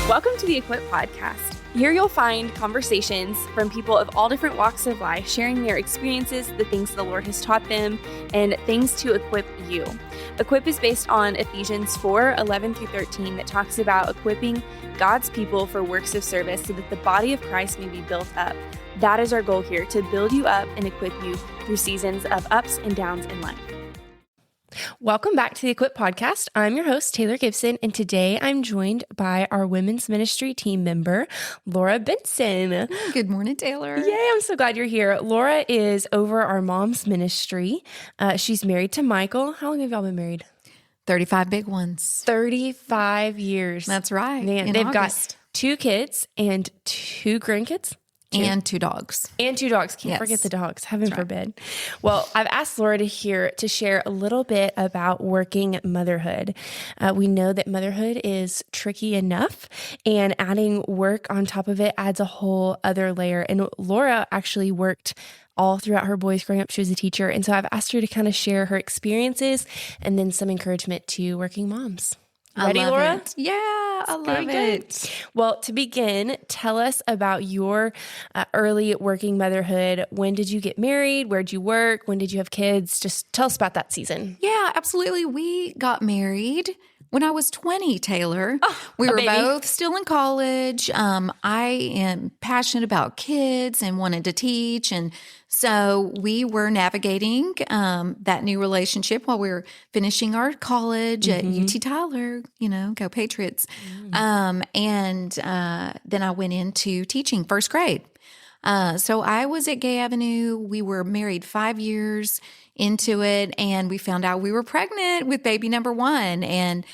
Welcome to the Equip Podcast. Here you'll find conversations from people of all different walks of life, sharing their experiences, the things the Lord has taught them, and things to equip you. Equip is based on Ephesians 4:11-13 that talks about equipping God's people for works of service so that the body of Christ may be built up. That is our goal here, to build you up and equip you through seasons of ups and downs in life. Welcome back to the Equip Podcast. I'm your host, Taylor Gibson, and today I'm joined by our women's ministry team member, Laura Benson. Good morning, Taylor. Yay, I'm so glad you're here. Laura is over our mom's ministry. She's married to Michael. How long have y'all been married? 35 big ones. 35 years. That's right. Man, they've got 2 kids and 2 grandkids. And 2 dogs. And 2 dogs. Can't forget the dogs. Heaven forbid. Well, I've asked Laura to share a little bit about working motherhood. We know that motherhood is tricky enough, and adding work on top of it adds a whole other layer. And Laura actually worked all throughout her boys growing up. She was a teacher. And so I've asked her to kind of share her experiences and then some encouragement to working moms. Ready, Laura? It. Yeah, I love it. Well, to begin, tell us about your early working motherhood. When did you get married? Where'd you work? When did you have kids? Just tell us about that season. Yeah, absolutely. We got married when I was 20, Taylor. We were both still in college. I am passionate about kids and wanted to teach. And so we were navigating that new relationship while we were finishing our college at UT Tyler, go Patriots. And then I went into teaching first grade. So I was at Gay Avenue. We were married 5 years into it, and we found out we were pregnant with baby number 1. And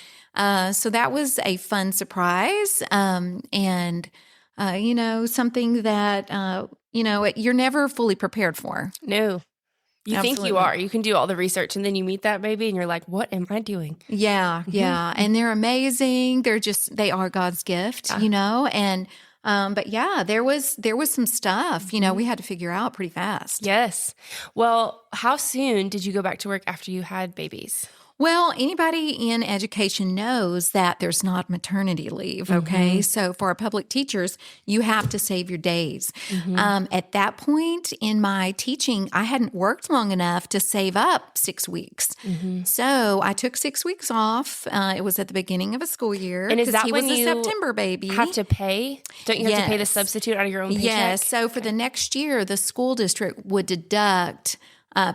so that was a fun surprise. And something that, you're never fully prepared for. No. You think you are. You can do all the research, and then you meet that baby and you're like, what am I doing? Yeah. And they're amazing. They are God's gift, and but yeah, there was some stuff, we had to figure out pretty fast. Yes. Well, how soon did you go back to work after you had babies? Well, anybody in education knows that there's not maternity leave, okay? So for our public teachers, you have to save your days. At that point in my teaching, I hadn't worked long enough to save up 6 weeks. So I took 6 weeks off. It was at the beginning of a school year. And is that when he was you a September baby. Have to pay? Don't you have to pay the substitute out of your own paycheck? Yes. So for the next year, the school district would deduct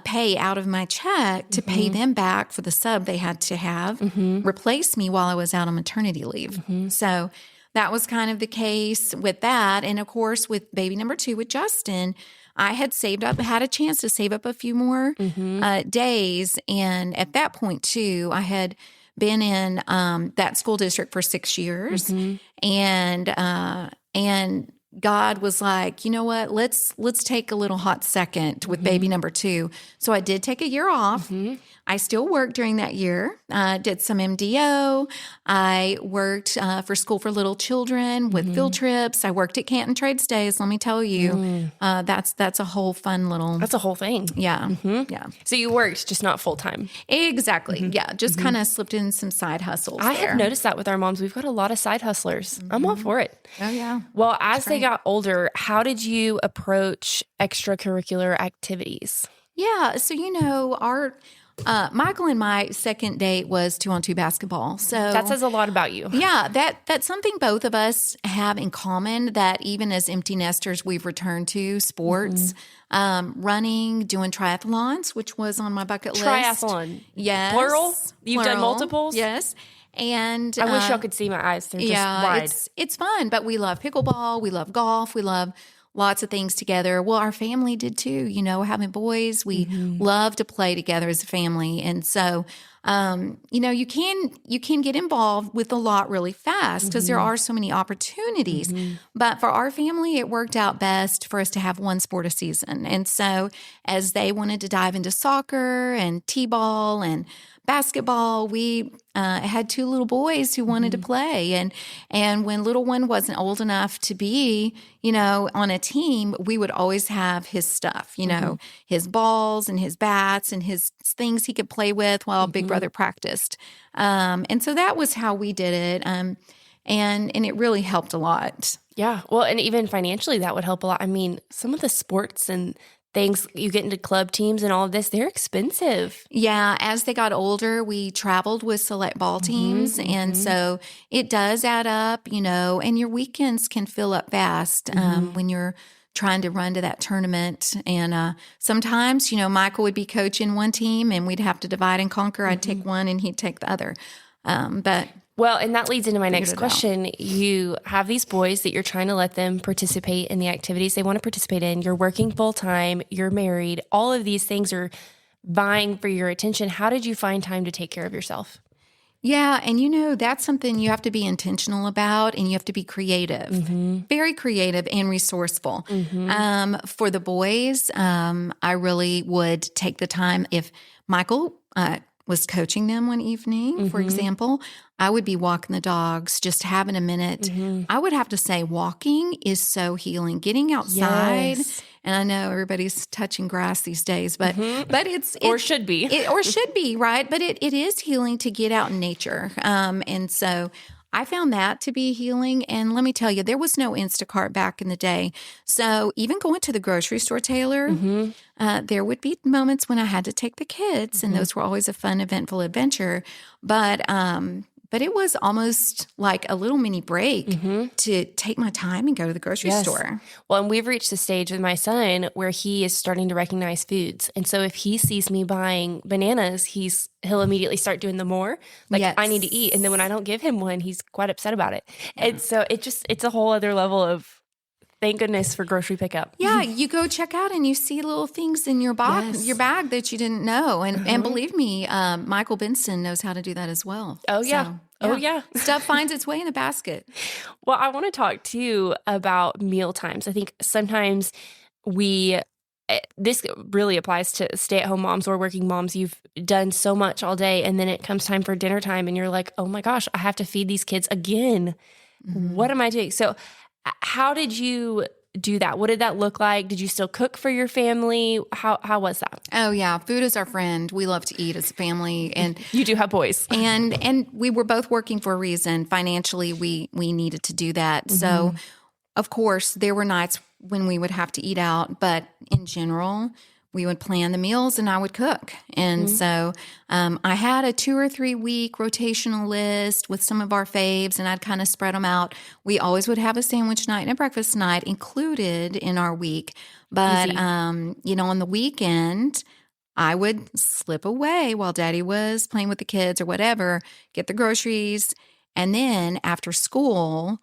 pay out of my check to pay them back for the sub they had to have replace me while I was out on maternity leave. So that was kind of the case with that. And of course, with baby number 2, with Justin, I had had a chance to save up a few more days. And at that point too, I had been in that school district for 6 years. And God was like, you know what, let's take a little hot second with baby number 2. So I did take a year off. I still worked during that year, did some MDO. I worked for School for Little Children with field trips. I worked at Canton Trades Days. Let me tell you, that's a whole fun little. That's a whole thing. Yeah. Yeah. So you worked, just not full time. Exactly. Yeah. Just kind of slipped in some side hustles. I have noticed that with our moms. We've got a lot of side hustlers. I'm all for it. Oh, yeah. Well, as they got older, how did you approach extracurricular activities? Yeah. So, our Michael and my second date was 2-on-2 basketball. So that says a lot about you. Yeah, that's something both of us have in common, that even as empty nesters, we've returned to sports, running, doing triathlons, which was on my bucket list. Triathlon. Yes. Plural? You've done multiples? Yes. And I wish y'all could see my eyes. They're just wide. It's fun, but we love pickleball. We love golf. We love lots of things together. Well, our family did too, having boys. We love to play together as a family. And so, you can get involved with a lot really fast because there are so many opportunities. But for our family, it worked out best for us to have one sport a season. And so as they wanted to dive into soccer and t-ball and basketball, we had 2 little boys who wanted to play. And when little one wasn't old enough to be, on a team, we would always have his stuff, his balls and his bats and his things he could play with while Big Brother practiced. And so that was how we did it. And it really helped a lot. Yeah. Well, and even financially, that would help a lot. I mean, some of the sports and things, you get into club teams and all of this, they're expensive. Yeah. As they got older, we traveled with select ball teams. And so it does add up, and your weekends can fill up fast when you're trying to run to that tournament. And sometimes, Michael would be coaching one team and we'd have to divide and conquer. I'd take one and he'd take the other. Well, and that leads into my next question. You have these boys that you're trying to let them participate in the activities they want to participate in. You're working full time, you're married. All of these things are vying for your attention. How did you find time to take care of yourself? Yeah. And that's something you have to be intentional about, and you have to be creative, very creative and resourceful. For the boys, I really would take the time. If Michael was coaching them one evening, for example, I would be walking the dogs, just having a minute. I would have to say walking is so healing. Getting outside, and I know everybody's touching grass these days, but it's or should be. Right? But it is healing to get out in nature. And so I found that to be healing. And let me tell you, there was no Instacart back in the day. So even going to the grocery store, Taylor, there would be moments when I had to take the kids, and those were always a fun, eventful adventure. But it was almost like a little mini break to take my time and go to the grocery store. Well, and we've reached the stage with my son where he is starting to recognize foods. And so if he sees me buying bananas, he'll immediately start doing the more. I need to eat. And then when I don't give him one, he's quite upset about it. Yeah. And so it's a whole other level of thank goodness for grocery pickup. Yeah, you go check out and you see little things in your bag that you didn't know. And believe me, Laura Benson knows how to do that as well. Oh, yeah. Oh, yeah. Stuff finds its way in the basket. Well, I want to talk to you about meal times. I think sometimes this really applies to stay-at-home moms or working moms. You've done so much all day, and then it comes time for dinner time, and you're like, oh my gosh, I have to feed these kids again. What am I doing? So how did you do that? What did that look like? Did you still cook for your family? How was that? Oh yeah, food is our friend. We love to eat as a family, and you do have boys, and we were both working for a reason. Financially, we needed to do that. So, of course, there were nights when we would have to eat out, but in general, we would plan the meals and I would cook. And so I had a 2 or 3 week rotational list with some of our faves, and I'd kind of spread them out. We always would have a sandwich night and a breakfast night included in our week. But, on the weekend, I would slip away while Daddy was playing with the kids or whatever, get the groceries. And then after school,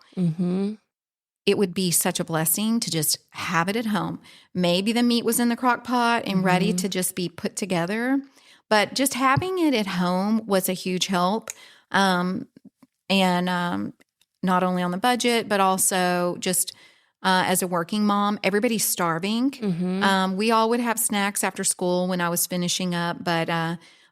it would be such a blessing to just have it at home. Maybe the meat was in the crock pot and ready to just be put together, but just having it at home was a huge help. And not only on the budget, but also just as a working mom, everybody's starving. We all would have snacks after school when I was finishing up, but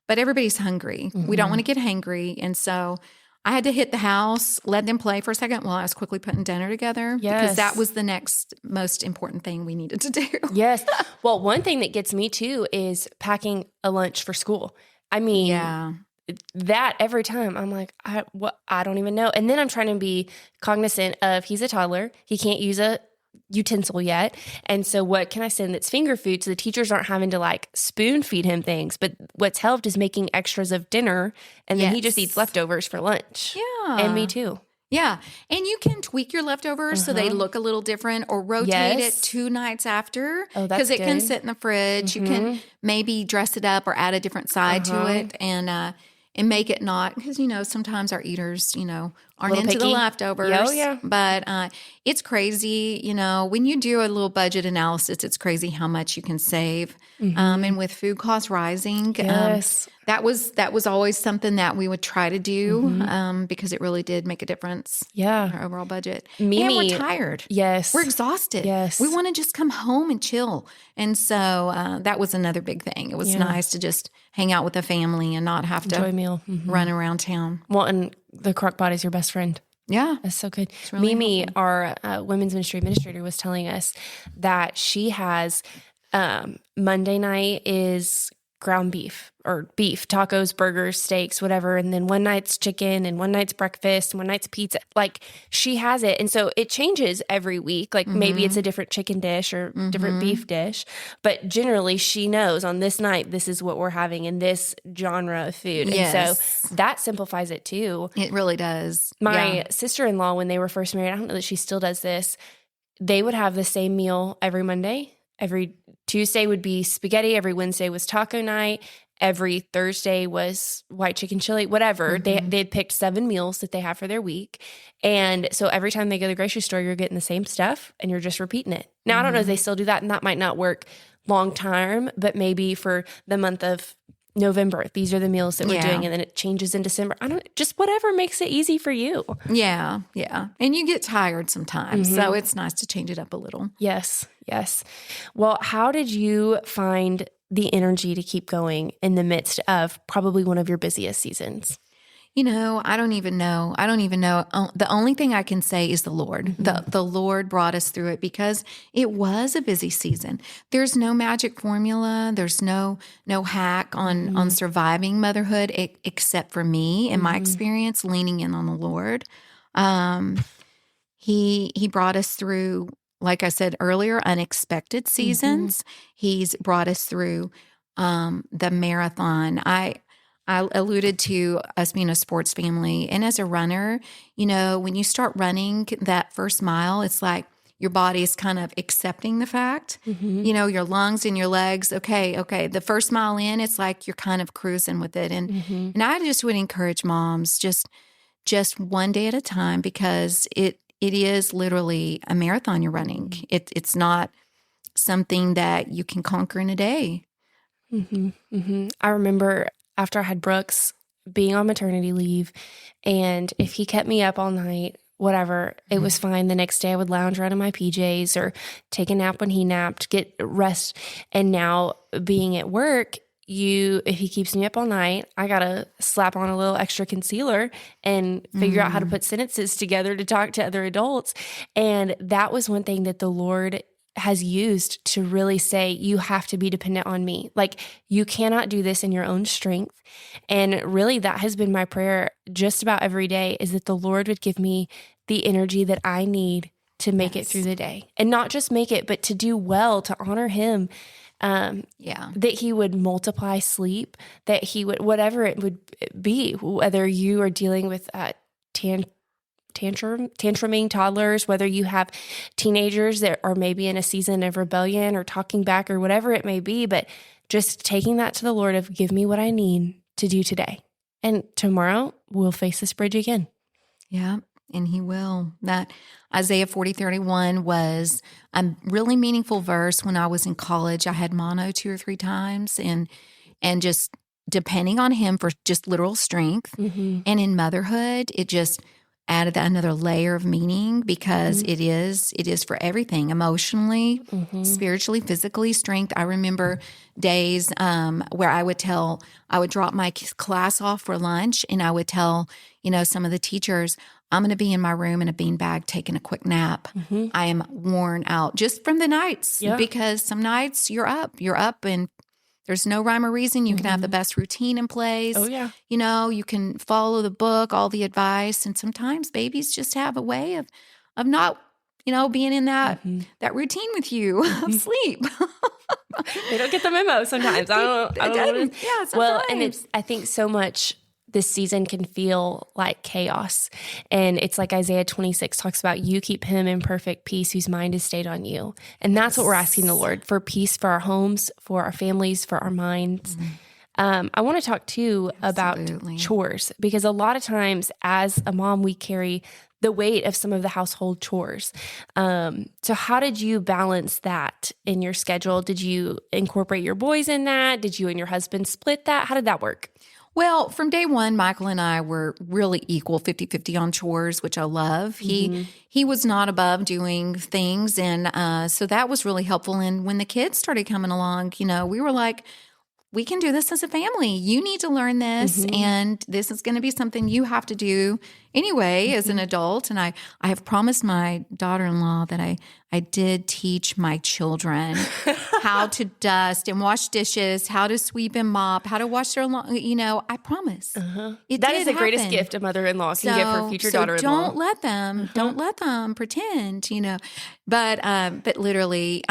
everybody's hungry. We don't want to get hangry. And so I had to hit the house, let them play for a second while I was quickly putting dinner together because that was the next most important thing we needed to do. Yes. Well, one thing that gets me too is packing a lunch for school. I mean, that every time I'm like, I don't even know. And then I'm trying to be cognizant of he's a toddler. He can't use a utensil yet. And so what can I send that's finger food so the teachers aren't having to like spoon feed him things? But what's helped is making extras of dinner, and then he just eats leftovers for lunch. Yeah. And me too. Yeah. And you can tweak your leftovers so they look a little different, or rotate it 2 nights after because it can sit in the fridge. You can maybe dress it up or add a different side to it and make it not, because, sometimes our eaters, aren't into the leftovers. Oh, yeah. But it's crazy, when you do a little budget analysis, it's crazy how much you can save. And with food costs rising, that was always something that we would try to do because it really did make a difference in our overall budget. And we're tired. Yes. We're exhausted. Yes. We want to just come home and chill. And so that was another big thing. It was nice to just hang out with the family and not have to enjoy a meal. Run around town. Well, and the crock pot is your best friend. Yeah. That's so good. Really Mimi, helpful. our women's ministry administrator, was telling us that she has Monday night is ground beef or beef, tacos, burgers, steaks, whatever. And then one night's chicken and one night's breakfast and one night's pizza. Like she has it. And so it changes every week. Like maybe it's a different chicken dish or different beef dish. But generally she knows on this night, this is what we're having in this genre of food. Yes. And so that simplifies it too. It really does. My sister-in-law, when they were first married, I don't know that she still does this. They would have the same meal every Monday. Every Tuesday would be spaghetti. Every Wednesday was taco night. Every Thursday was white chicken chili, whatever. They'd picked 7 meals that they have for their week. And so every time they go to the grocery store, you're getting the same stuff and you're just repeating it. Now, I don't know if they still do that, and that might not work long term, but maybe for the month of November, these are the meals that we're doing, and then it changes in December. Just whatever makes it easy for you. Yeah. And you get tired sometimes, so it's nice to change it up a little. Yes. Well, how did you find the energy to keep going in the midst of probably one of your busiest seasons? I don't even know. The only thing I can say is the Lord. The Lord brought us through it because it was a busy season. There's no magic formula. There's no hack on surviving motherhood except for me, in my experience, leaning in on the Lord. He brought us through, like I said earlier, unexpected seasons. He's brought us through the marathon. I alluded to us being a sports family. And as a runner, when you start running that first mile, it's like your body is kind of accepting the fact, your lungs and your legs. Okay. The first mile in, it's like you're kind of cruising with it. And I just would encourage moms just one day at a time, because it is literally a marathon you're running. It's not something that you can conquer in a day. I remember after I had Brooks, being on maternity leave, and if he kept me up all night, whatever, it was fine. The next day I would lounge around in my PJs or take a nap when he napped, get rest. And now being at work, if he keeps me up all night, I got to slap on a little extra concealer and figure out how to put sentences together to talk to other adults. And that was one thing that the Lord has used to really say, you have to be dependent on me. Like, you cannot do this in your own strength. And really, that has been my prayer just about every day, is that the Lord would give me the energy that I need to make it through the day. And not just make it, but to do well, to honor him. That he would multiply sleep, that he would, whatever it would be, whether you are dealing with tantruming toddlers, whether you have teenagers that are maybe in a season of rebellion or talking back or whatever it may be, but just taking that to the Lord of, give me what I need to do today. And tomorrow we'll face this bridge again. Yeah. And he will. That Isaiah 40:31 was a really meaningful verse. When I was in college, I had mono 2 or 3 times, and just depending on him for just literal strength. And in motherhood, it just added another layer of meaning, because it is for everything, emotionally, spiritually, physically, strength. I remember days where I would drop my class off for lunch, and I would tell, some of the teachers, I'm going to be in my room in a beanbag taking a quick nap. I am worn out just from the nights, because some nights you're up and there's no rhyme or reason. You can have the best routine in place. Oh, yeah. You can follow the book, all the advice. And sometimes babies just have a way of not, being in that routine with you of sleep. They don't get the memo sometimes. I don't know. Yeah, sometimes. Well, and I think so much this season can feel like chaos. And it's like Isaiah 26 talks about, you keep him in perfect peace whose mind is stayed on you. And that's what we're asking the Lord for: peace for our homes, for our families, for our minds. I want to talk too about chores, because a lot of times as a mom, we carry the weight of some of the household chores. So how did you balance that in your schedule? Did you incorporate your boys in that? Did you and your husband split that? How did that work? Well, from day one, Michael and I were really equal, 50-50 on chores, which I love. He was not above doing things, and so that was really helpful. And when the kids started coming along, we were like, we can do this as a family. You need to learn this, and this is going to be something you have to do anyway as an adult. And I have promised my daughter-in-law that I did teach my children how to dust and wash dishes, how to sweep and mop, how to wash their lawn. I promise. That is the greatest gift a mother-in-law can give her future daughter-in-law. Don't let them pretend, But literally,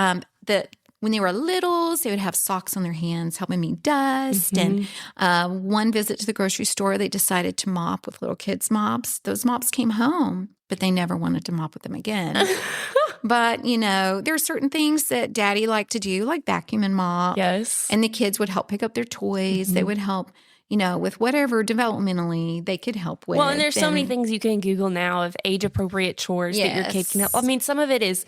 when they were littles, they would have socks on their hands helping me dust. And one visit to the grocery store, they decided to mop with little kids' mops. Those mops came home, but they never wanted to mop with them again. But, there are certain things that Daddy liked to do, like vacuum and mop. Yes. And the kids would help pick up their toys. They would help, with whatever developmentally they could help with. Well, and there's so many things you can Google now of age-appropriate chores that your kid can help. I mean, some of it is,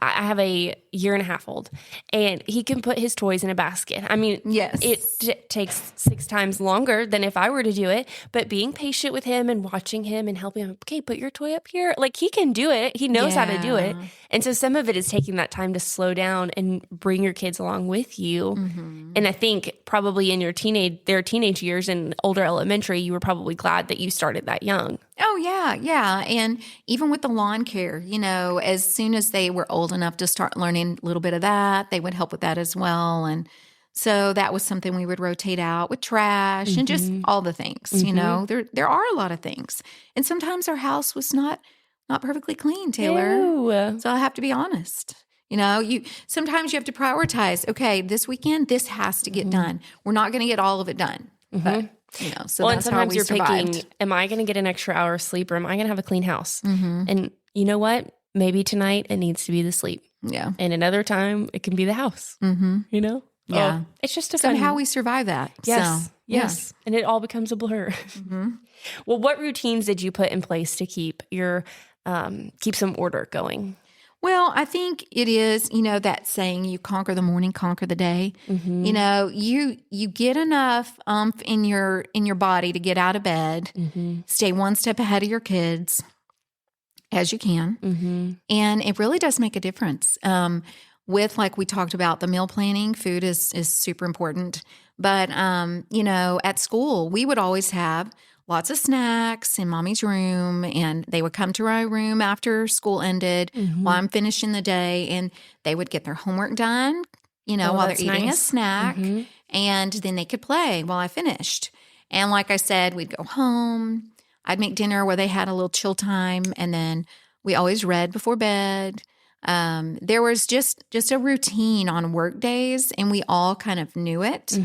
I have a 1.5-year-old, and he can put his toys in a basket. I mean, it takes 6 times longer than if I were to do it, but being patient with him and watching him and helping him, okay, put your toy up here. Like, he can do it. He knows how to do it. And so some of it is taking that time to slow down and bring your kids along with you. And I think probably in their teenage years and older elementary, you were probably glad that you started that young. Oh, yeah. And even with the lawn care, as soon as they were old enough to start learning a little bit of that, they would help with that as well. And so that was something we would rotate out with trash and just all the things, There are a lot of things. And sometimes our house was not perfectly clean, Taylor. Ew. So I have to be honest. Sometimes you have to prioritize, okay, this weekend, this has to get done. We're not going to get all of it done. But so and sometimes you're picking, am I going to get an extra hour of sleep, or am I going to have a clean house? And you know what? Maybe tonight it needs to be the sleep. Yeah. And another time it can be the house. Yeah. Oh, it's just somehow we survive that. Yes. So, yes. And it all becomes a blur. Well, what routines did you put in place to keep keep some order going? Well, I think it is, that saying, you conquer the morning, conquer the day. You get enough in your body to get out of bed, stay one step ahead of your kids as you can. And it really does make a difference. With, like we talked about, the meal planning, food is super important. But, at school, we would always have lots of snacks in Mommy's room, and they would come to our room after school ended while I'm finishing the day, and they would get their homework done, while they're eating a snack, and then they could play while I finished. And like I said, we'd go home. I'd make dinner where they had a little chill time, and then we always read before bed. There was just a routine on work days, and we all kind of knew it.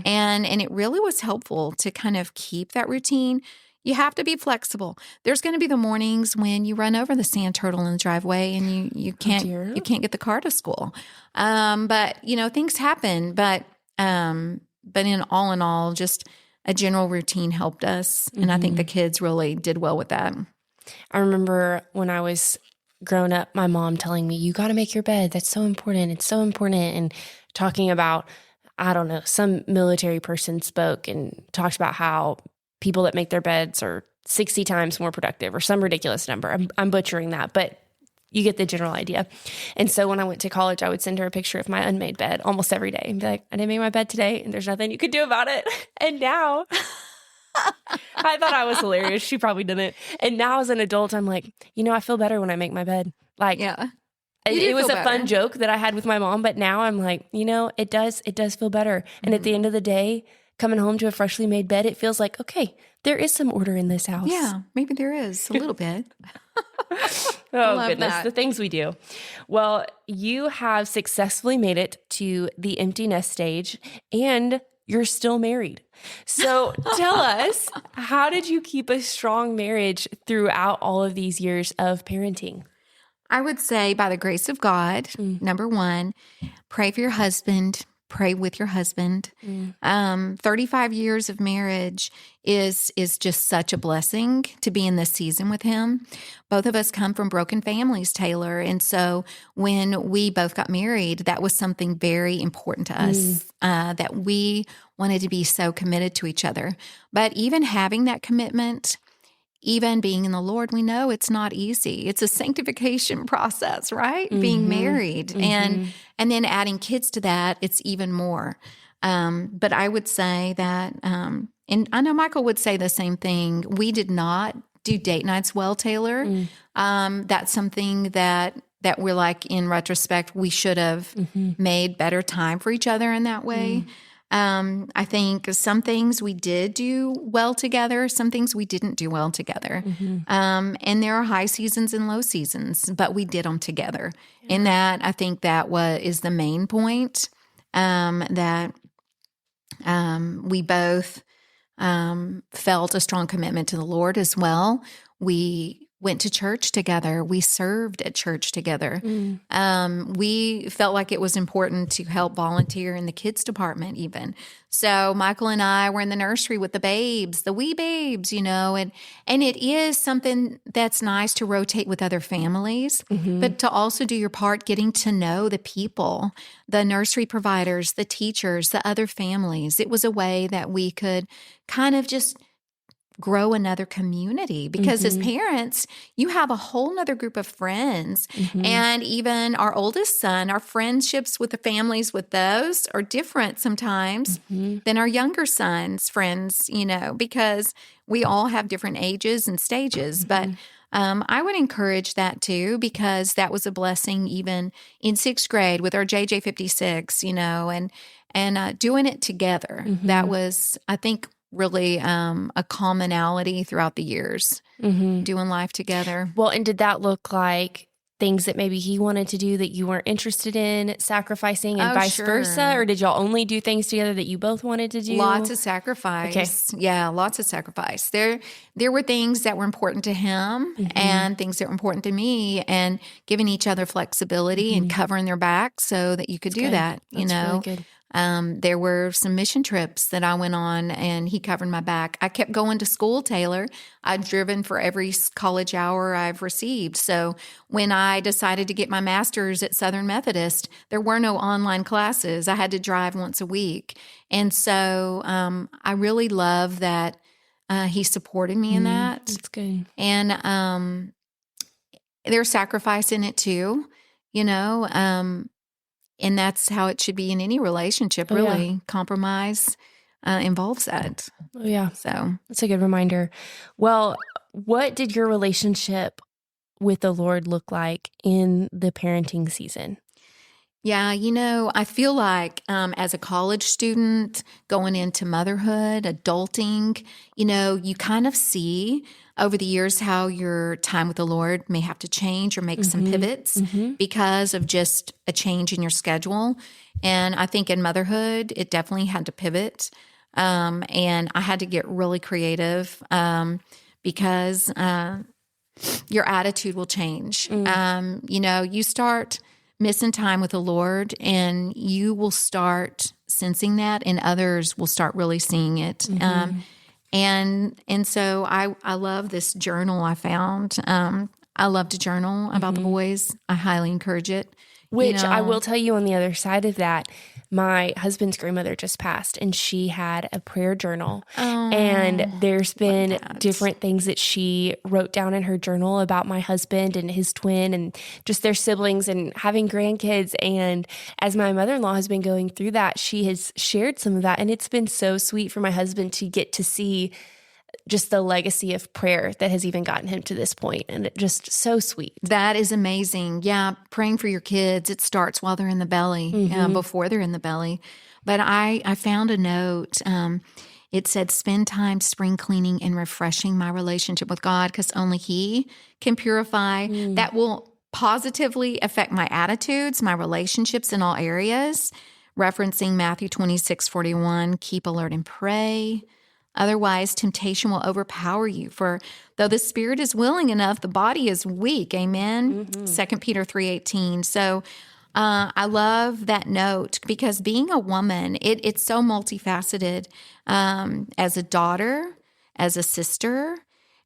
And it really was helpful to kind of keep that routine. You have to be flexible. There's going to be the mornings when you run over the sand turtle in the driveway and you can't get the car to school. But things happen, but in all, just a general routine helped us. And I think the kids really did well with that. I remember when I was growing up, my mom telling me, you got to make your bed. That's so important. It's so important. And talking about, I don't know, some military person spoke and talked about how people that make their beds are 60 times more productive, or some ridiculous number. I'm butchering that, but you get the general idea. And so when I went to college, I would send her a picture of my unmade bed almost every day and be like, I didn't make my bed today, and there's nothing you could do about it. And now I thought I was hilarious. She probably didn't. And now as an adult, I'm like, I feel better when I make my bed. Like, it was a fun joke that I had with my mom, but now I'm like, it does feel better. And at the end of the day, coming home to a freshly made bed, it feels like, okay, there is some order in this house. Yeah, maybe there is a little bit. Oh, goodness, the things we do. Well, you have successfully made it to the empty nest stage, and you're still married. So tell us, how did you keep a strong marriage throughout all of these years of parenting? I would say, by the grace of God, number one, pray for your husband. Pray with your husband. 35 years of marriage is just such a blessing to be in this season with him. Both of us come from broken families, Taylor. And so when we both got married, that was something very important to us, that we wanted to be so committed to each other. But even having that commitment, even being in the Lord, we know it's not easy. It's a sanctification process, right? Being married. And then adding kids to that, it's even more. But I would say that, and I know Michael would say the same thing. We did not do date nights well, Taylor. That's something that we're like, in retrospect, we should have made better time for each other in that way. I think some things we did do well together, some things we didn't do well together. And there are high seasons and low seasons, but we did them together. And that, I think that is the main point, that we both felt a strong commitment to the Lord as well. We went to church together. We served at church together. We felt like it was important to help volunteer in the kids department even. So Michael and I were in the nursery with the babes, the wee babes, and it is something that's nice to rotate with other families, but to also do your part getting to know the people, the nursery providers, the teachers, the other families. It was a way that we could kind of just grow another community, because as parents, you have a whole nother group of friends. And even our oldest son, our friendships with the families with those are different sometimes than our younger son's friends, because we all have different ages and stages. But I would encourage that too, because that was a blessing even in 6th grade with our JJ 56, and doing it together. That was, I think, really a commonality throughout the years, doing life together. Well, and did that look like things that maybe he wanted to do that you weren't interested in, sacrificing, and vice versa? Or did y'all only do things together that you both wanted to do? Lots of sacrifice. Okay. Yeah, lots of sacrifice. There were things that were important to him and things that were important to me, and giving each other flexibility and covering their back so that you could do that. That's really good. There were some mission trips that I went on, and he covered my back. I kept going to school, Taylor. I'd driven for every college hour I've received. So when I decided to get my master's at Southern Methodist, there were no online classes. I had to drive once a week. And so I really love that he supported me in that. That's good. And there's sacrifice in it too, and that's how it should be in any relationship, really. Yeah. Compromise involves that. Oh, yeah. So that's a good reminder. Well, what did your relationship with the Lord look like in the parenting season? Yeah, I feel like as a college student going into motherhood, adulting, you kind of see over the years how your time with the Lord may have to change or make some pivots because of just a change in your schedule. And I think in motherhood, it definitely had to pivot. And I had to get really creative because your attitude will change. You start missing time with the Lord, and you will start sensing that, and others will start really seeing it. And so I love this journal I found. I love to journal about the boys. I highly encourage it. Which I will tell you, on the other side of that, my husband's grandmother just passed, and she had a prayer journal. And there's been different things that she wrote down in her journal about my husband and his twin and just their siblings and having grandkids. And as my mother-in-law has been going through that, she has shared some of that. And it's been so sweet for my husband to get to see just the legacy of prayer that has even gotten him to this point. And it just so sweet. That is amazing. Yeah. Praying for your kids. It starts while they're in the belly, before they're in the belly. But I found a note. It said, spend time spring cleaning and refreshing my relationship with God, because only He can purify. That will positively affect my attitudes, my relationships in all areas. Referencing Matthew 26:41, keep alert and pray. Otherwise, temptation will overpower you. For though the spirit is willing enough, the body is weak. Amen. 2 Peter 3:18. So I love that note, because being a woman, it's so multifaceted. As a daughter, as a sister,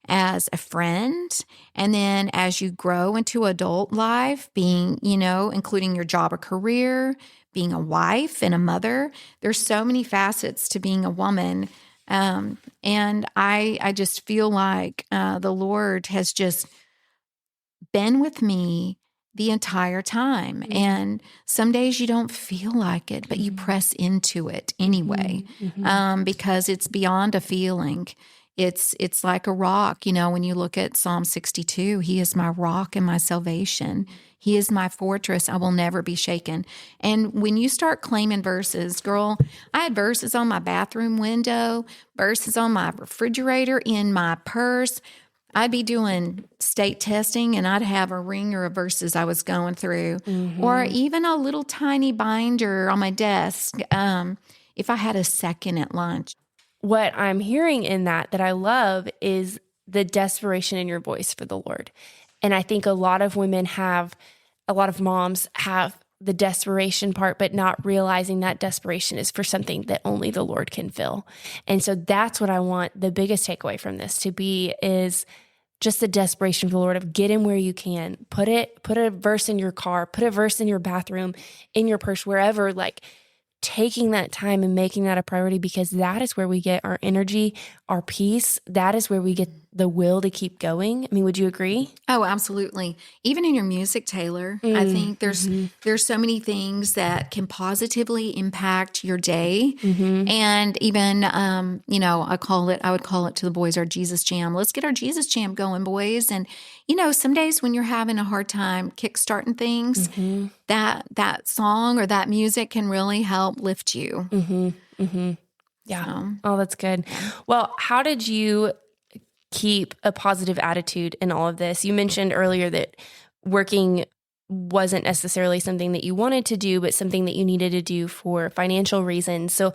as a friend, and then as you grow into adult life, being, including your job or career, being a wife and a mother, there's so many facets to being a woman. And I just feel like the Lord has just been with me the entire time. And some days you don't feel like it, but you press into it anyway, because it's beyond a feeling. It's like a rock. When you look at Psalm 62, he is my rock and my salvation. He is my fortress. I will never be shaken. And when you start claiming verses, girl, I had verses on my bathroom window, verses on my refrigerator, in my purse. I'd be doing state testing and I'd have a ringer of verses I was going through, or even a little tiny binder on my desk if I had a second at lunch. What I'm hearing in that I love is the desperation in your voice for the Lord. And I think a lot of moms have the desperation part, but not realizing that desperation is for something that only the Lord can fill. And so that's what I want the biggest takeaway from this to be, is just the desperation for the Lord of get in where you can. Put a verse in your car, put a verse in your bathroom, in your purse, wherever, like taking that time and making that a priority, because that is where we get our energy, our peace. That is where we get the will to keep going. I mean, would you agree? Oh, absolutely. Even in your music, Taylor, I think there's so many things that can positively impact your day. And even, I would call it to the boys our Jesus Jam. Let's get our Jesus Jam going, boys. And, some days when you're having a hard time kickstarting things, that song or that music can really help lift you. Yeah. So. Oh, that's good. Well, how did you keep a positive attitude in all of this? You mentioned earlier that working wasn't necessarily something that you wanted to do, but something that you needed to do for financial reasons. So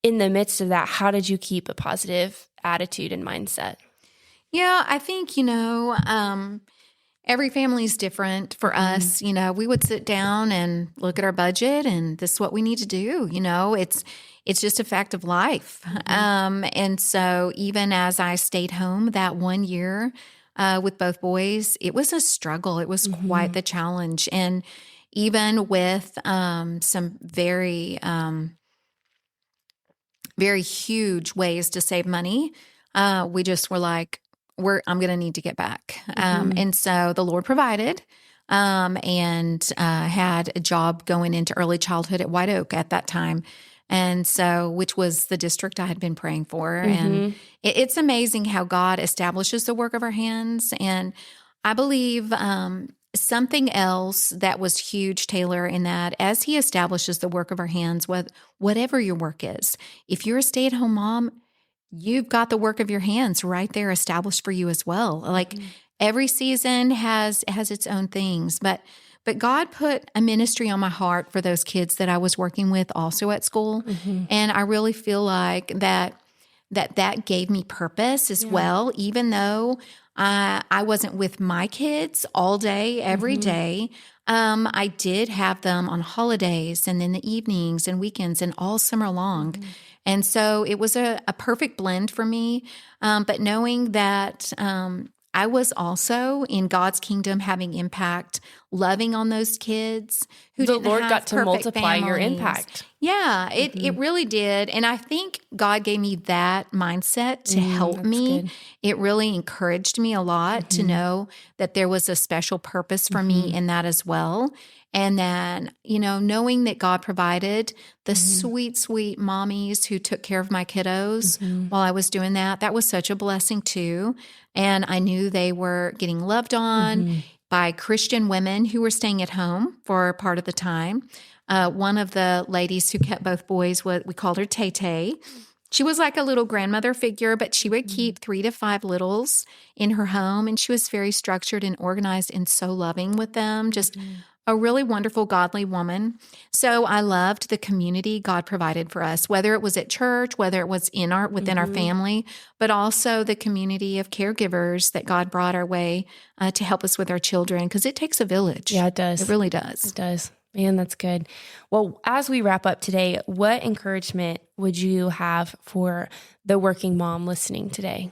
in the midst of that, how did you keep a positive attitude and mindset? Yeah, I think, every family is different. For us, we would sit down and look at our budget, and this is what we need to do. It's just a fact of life. And so even as I stayed home that 1 year with both boys, it was a struggle. It was quite the challenge. And even with some very, very huge ways to save money, we just were like, I'm going to need to get back. And so the Lord provided, and had a job going into early childhood at White Oak at that time. And so, which was the district I had been praying for. And it's amazing how God establishes the work of our hands. And I believe something else that was huge, Taylor, in that as he establishes the work of our hands, whatever your work is, if you're a stay-at-home mom, you've got the work of your hands right there established for you as well. Like every season has its own things, but God put a ministry on my heart for those kids that I was working with also at school. And I really feel like that gave me purpose as well, even though I wasn't with my kids all day, every day. I did have them on holidays and in the evenings and weekends and all summer long. And so it was a perfect blend for me. But knowing that I was also in God's kingdom having impact, loving on those kids who the didn't Lord have got to multiply families. your impact. Yeah, it really did. And I think God gave me that mindset to help me. Good. It really encouraged me a lot to know that there was a special purpose for me in that as well. And then, knowing that God provided the sweet, sweet mommies who took care of my kiddos while I was doing that was such a blessing too. And I knew they were getting loved on by Christian women who were staying at home for part of the time. One of the ladies who kept both boys, we called her Tay-Tay. She was like a little grandmother figure, but she would keep 3 to 5 littles in her home. And she was very structured and organized and so loving with them. Just a really wonderful, godly woman. So I loved the community God provided for us, whether it was at church, whether it was within our family, but also the community of caregivers that God brought our way to help us with our children, because it takes a village. Yeah, it does. It really does. It does. Man, that's good. Well, as we wrap up today, what encouragement would you have for the working mom listening today?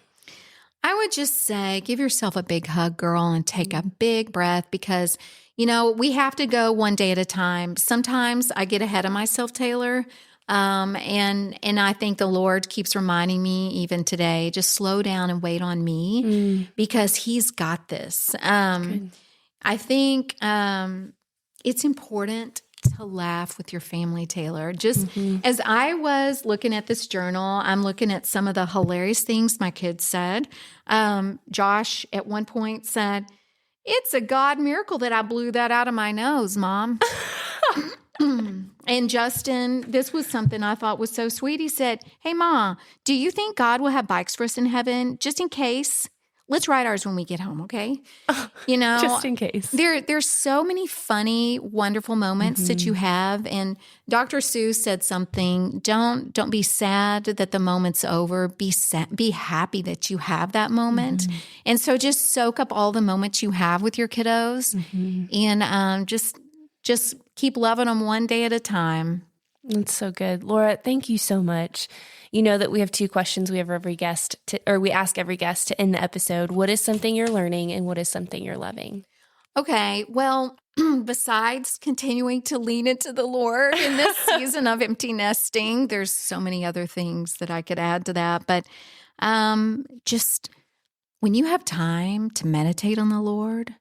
I would just say, give yourself a big hug, girl, and take a big breath, because we have to go one day at a time. Sometimes I get ahead of myself, Taylor, and I think the Lord keeps reminding me even today, just slow down and wait on me because He's got this. I think it's important to laugh with your family, Taylor. Just as I was looking at this journal, I'm looking at some of the hilarious things my kids said. Josh at one point said, "It's a God miracle that I blew that out of my nose, Mom." And Justin, this was something I thought was so sweet. He said, "Hey, Ma, do you think God will have bikes for us in heaven just in case? Let's ride ours when we get home, okay?" Just in case. There's so many funny, wonderful moments that you have. And Dr. Seuss said something, don't be sad that the moment's over. Be happy that you have that moment. And so just soak up all the moments you have with your kiddos and just keep loving them one day at a time. That's so good. Laura, thank you so much. You know that we have 2 questions we have we ask every guest to end the episode. What is something you're learning and what is something you're loving? Okay, well, besides continuing to lean into the Lord in this season of empty nesting, there's so many other things that I could add to that. But just when you have time to meditate on the Lord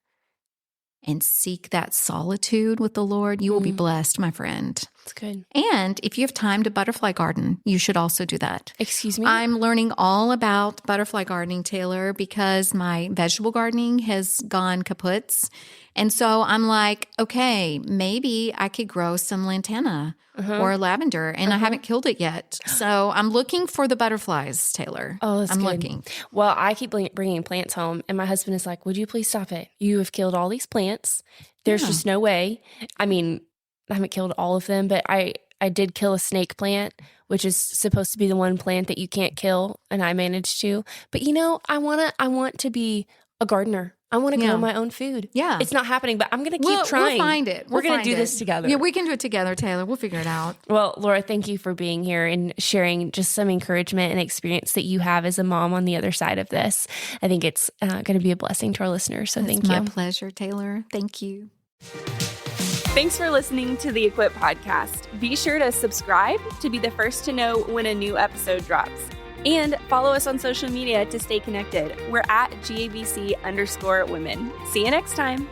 and seek that solitude with the Lord, you will be blessed, my friend. That's good. And if you have time to butterfly garden, you should also do that. Excuse me? I'm learning all about butterfly gardening, Taylor, because my vegetable gardening has gone kaputs. And so I'm like, okay, maybe I could grow some lantana or lavender, and I haven't killed it yet. So I'm looking for the butterflies, Taylor. Oh, that's I'm good. looking. Well, I keep bringing plants home, and my husband is like, "Would you please stop it? You have killed all these plants. There's just no way." I mean, I haven't killed all of them, but I did kill a snake plant, which is supposed to be the one plant that you can't kill, and I managed to. But I want to be a gardener. I want to grow my own food. Yeah. It's not happening, but I'm going to keep trying. We'll find it. We're going to do this together. Yeah, we can do it together, Taylor. We'll figure it out. Well, Laura, thank you for being here and sharing just some encouragement and experience that you have as a mom on the other side of this. I think it's going to be a blessing to our listeners. So thank you. It's my pleasure, Taylor. Thank you. Thanks for listening to the Equip Podcast. Be sure to subscribe to be the first to know when a new episode drops. And follow us on social media to stay connected. We're at GABC_women. See you next time.